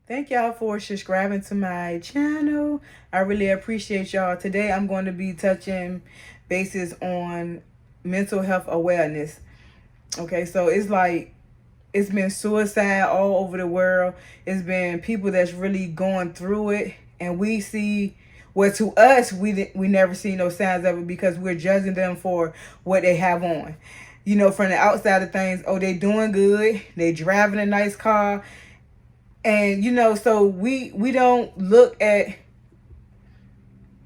Thank y'all for subscribing to my channel. I really appreciate y'all. Today I'm going to be touching bases on mental health awareness. Okay, so it's been suicide all over the world. It's been people that's really going through it, and we see, well, to us we never see no signs of it because we're judging them for what they have on. You know, from the outside of things, oh, they doing good, they driving a nice car, and so we don't look at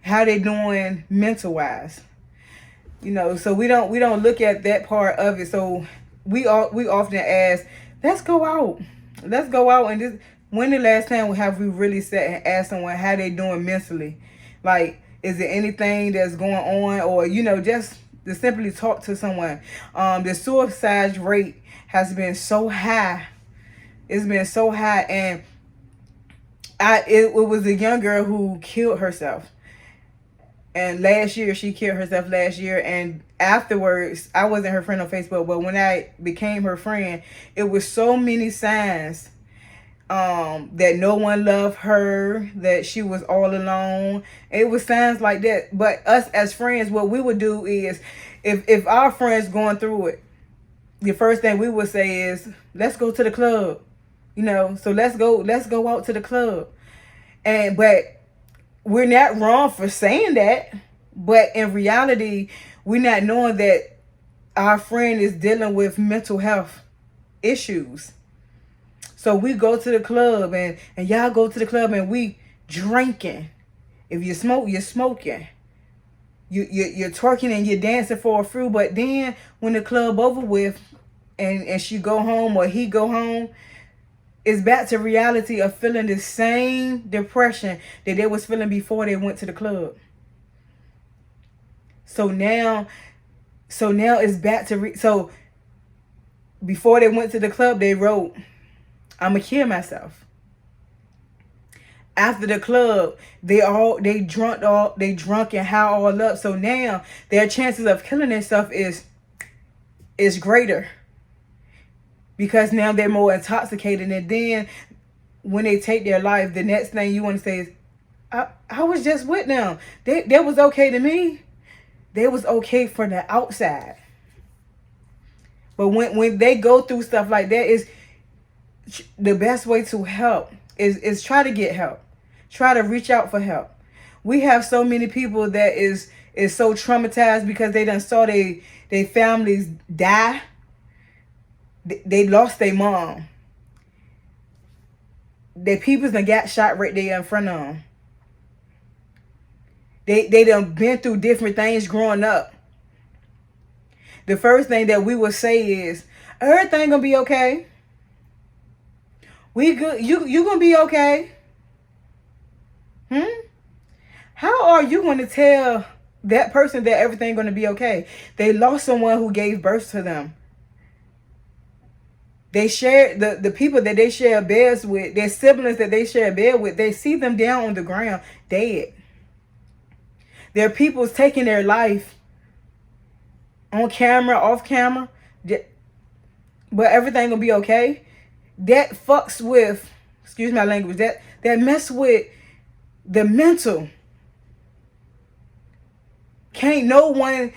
how they doing mental wise. So we don't look at that part of it. So we often ask, let's go out and just, when the last time have we really sat and asked someone how they doing mentally? Like, is there anything that's going on? Or just to simply talk to someone. The suicide rate has been so high. It's been so high. And it was a young girl who killed herself. And last year, she killed herself last year. And afterwards, I wasn't her friend on Facebook, but when I became her friend, it was so many signs that no one loved her, that she was all alone. It was signs like that. But us as friends, what we would do is, if our friends going through it, the first thing we would say is, let's go to the club. So let's go out to the club. But we're not wrong for saying that. But in reality, we're not knowing that our friend is dealing with mental health issues. So we go to the club, and y'all go to the club, and we drinking. If you smoke, you're smoking. You're twerking and you're dancing for a few. But then when the club over with, and she go home or he go home, it's back to reality of feeling the same depression that they was feeling before they went to the club. So now it's back to so before they went to the club, they wrote, "I'ma kill myself." After the club, they drunk and high all up. So now their chances of killing themselves is greater, because now they're more intoxicated. And then when they take their life, the next thing you want to say is, I was just with them. They was okay to me. They was okay from the outside. But when they go through stuff like that, is the best way to help is try to get help. Try to reach out for help. We have so many people that is so traumatized because they done saw they families die. They lost their mom. Their peoples done got shot right there in front of them. They done been through different things growing up. The first thing that we would say is, everything gonna be okay. We good. You gonna be okay. How are you gonna tell that person that everything gonna be okay? They lost someone who gave birth to them. They share the people that they share beds with, their siblings that they share a bed with, they see them down on the ground, dead. Their people's taking their life on camera, off camera, but everything gonna be okay. That fucks with, excuse my language, that mess with the mental. Can't no one,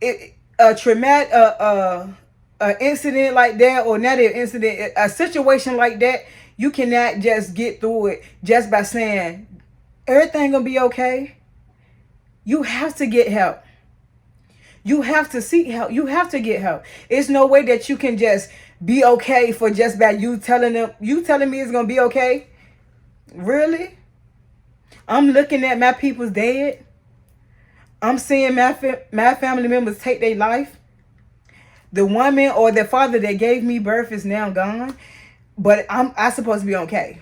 a traumatic, an incident like that, or not an incident, a situation like that, you cannot just get through it just by saying everything gonna be okay. You have to get help. You have to seek help. You have to get help. It's no way that you can just be okay for just by you telling me it's gonna be okay. Really? I'm looking at my people's dead. I'm seeing my family members take their life. The woman or the father that gave me birth is now gone, but I supposed to be okay.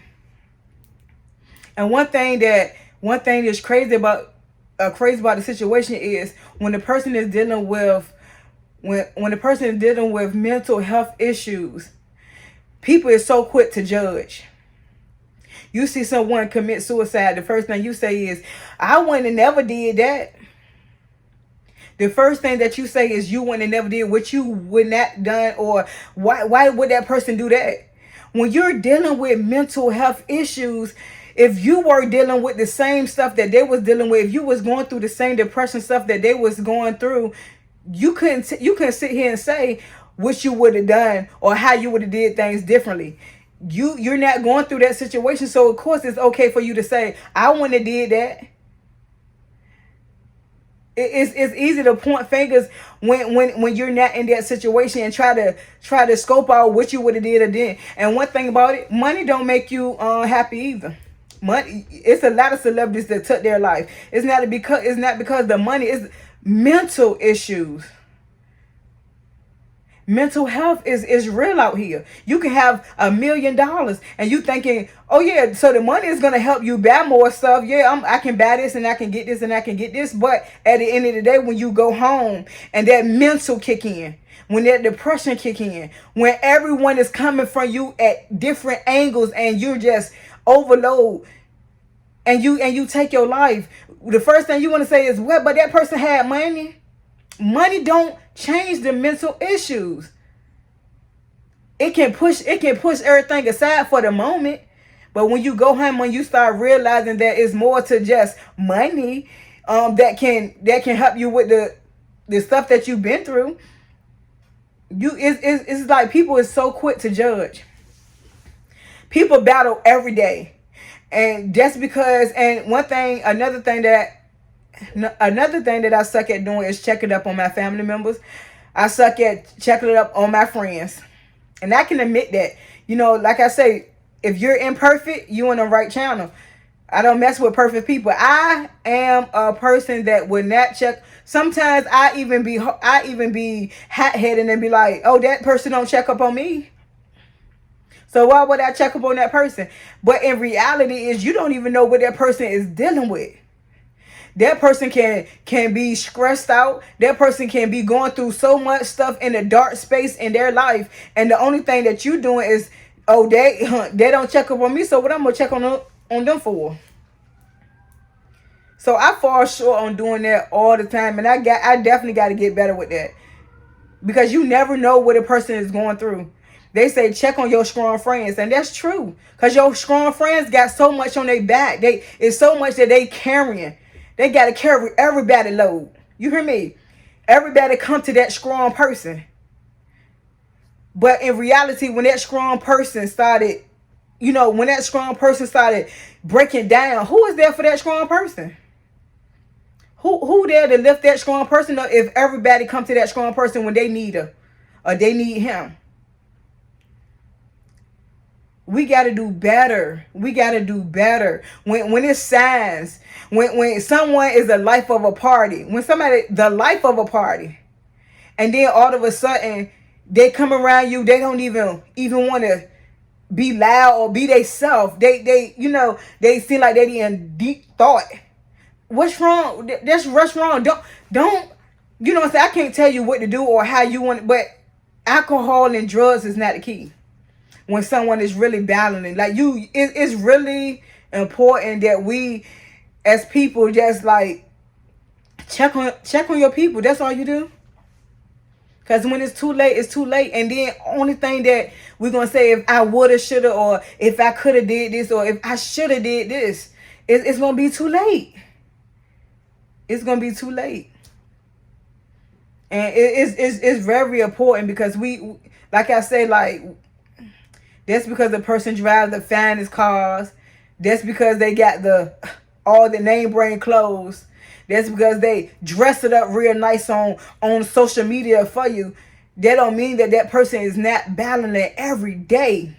And one thing that's crazy about the situation is when the person is dealing with mental health issues, people is so quick to judge. You see someone commit suicide, the first thing you say is, I wouldn't have never did that. The first thing that you say is you wouldn't have never did what you would not done, or why would that person do that? When you're dealing with mental health issues, if you were dealing with the same stuff that they was dealing with, if you was going through the same depression stuff that they was going through, you couldn't sit here and say what you would have done or how you would have did things differently. You're not going through that situation, so of course it's okay for you to say, I wouldn't have did that. It's easy to point fingers when you're not in that situation and try to scope out what you would have did or did. And one thing about it, money don't make you happy either. Money, it's a lot of celebrities that took their life. It's not because the money, is mental issues. Mental health is real out here. You can have $1 million and you thinking, oh yeah, so the money is gonna help you buy more stuff. Yeah, I can buy this and I can get this and I can get this. But at the end of the day, when you go home and that mental kick in, when that depression kick in, when everyone is coming from you at different angles and you're just overload and you take your life, the first thing you want to say is, well, but that person had money. Money don't change the mental issues. It can push everything aside for the moment, but when you go home, when you start realizing that it's more to just money, that can help you with the stuff that you've been through. It's like people is so quick to judge. People battle every day, and just because. And another thing that I suck at doing is checking up on my family members. I suck at checking it up on my friends. And I can admit that. Like I say, if you're imperfect, you in the right channel. I don't mess with perfect people. I am a person that would not check. Sometimes I even be hot-headed and be like, oh, that person don't check up on me. So why would I check up on that person? But in reality is you don't even know what that person is dealing with. That person can be stressed out. That person can be going through so much stuff in a dark space in their life. And the only thing that you doing is, oh, they don't check up on me. So what I'm going to check on them for? So I fall short on doing that all the time. And I definitely got to get better with that. Because you never know what a person is going through. They say check on your strong friends. And that's true. Because your strong friends got so much on their back. It's so much that they carrying. They got to carry everybody load. You hear me? Everybody come to that strong person. But in reality, when that strong person started, breaking down, who is there for that strong person? Who there to lift that strong person up if everybody come to that strong person when they need her or they need him? We got to do better. We got to do better. When it's signs, when someone is the life of a party, the life of a party, and then all of a sudden they come around you, they don't even want to be loud or be they self. They seem like they in deep thought. What's wrong? That's what's wrong. Don't what I'm saying? I can't tell you what to do or how you want it, but alcohol and drugs is not the key. When someone is really battling, it's really important that we, as people, just like check on your people. That's all you do. Because when it's too late, it's too late. And then only thing that we're gonna say, if I woulda, shoulda, or if I coulda did this, or if I shoulda did this, it's gonna be too late. It's gonna be too late. And it's very important because we, like I say, that's because the person drives the finest cars. That's because they got all the name brand clothes. That's because they dress it up real nice on social media for you. That don't mean that person is not battling every day.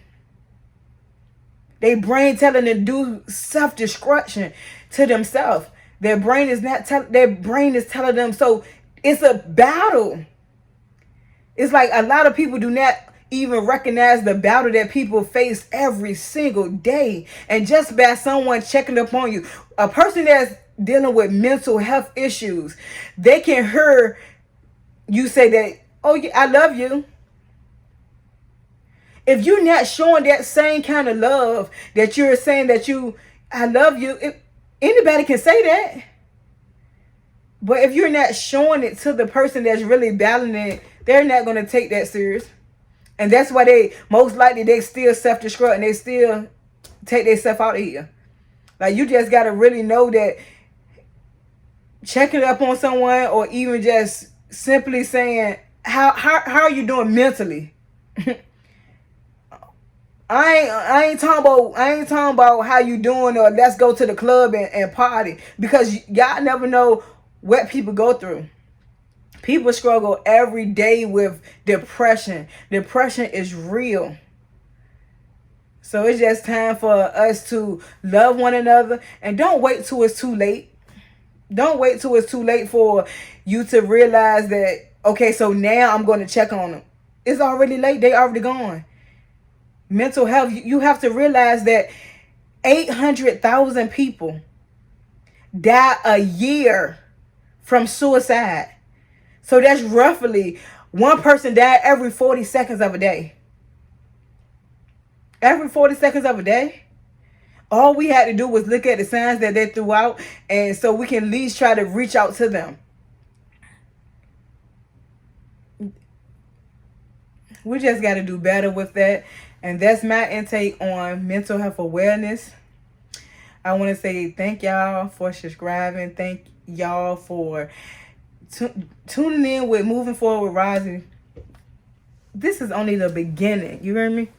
They brain telling them to do self-destruction to themselves. Their brain is telling them. So it's a battle. It's like a lot of people do not even recognize the battle that people face every single day. And just by someone checking up on you, a person that's dealing with mental health issues, they can hear you say that, oh yeah, I love you. If you're not showing that same kind of love that you're saying that I love you, anybody can say that. But if you're not showing it to the person that's really battling it, they're not going to take that serious. And that's why they most likely they still self-destruct and they still take themselves out of here. Like, you just gotta really know that checking up on someone, or even just simply saying, how are you doing mentally? I ain't talking about how you doing, or let's go to the club and party, because y'all never know what people go through. People struggle every day with depression. Depression is real. So it's just time for us to love one another, and don't wait till it's too late. Don't wait till it's too late for you to realize that, okay, so now I'm going to check on them. It's already late. They already gone. Mental health, you have to realize that 800,000 people die a year from suicide. So that's roughly one person died every 40 seconds of a day. Every 40 seconds of a day. All we had to do was look at the signs that they threw out, and so we can at least try to reach out to them. We just got to do better with that. And that's my intake on mental health awareness. I want to say thank y'all for subscribing. Thank y'all for tuning in with Moving Forward with Rosie. This is only the beginning. You hear me?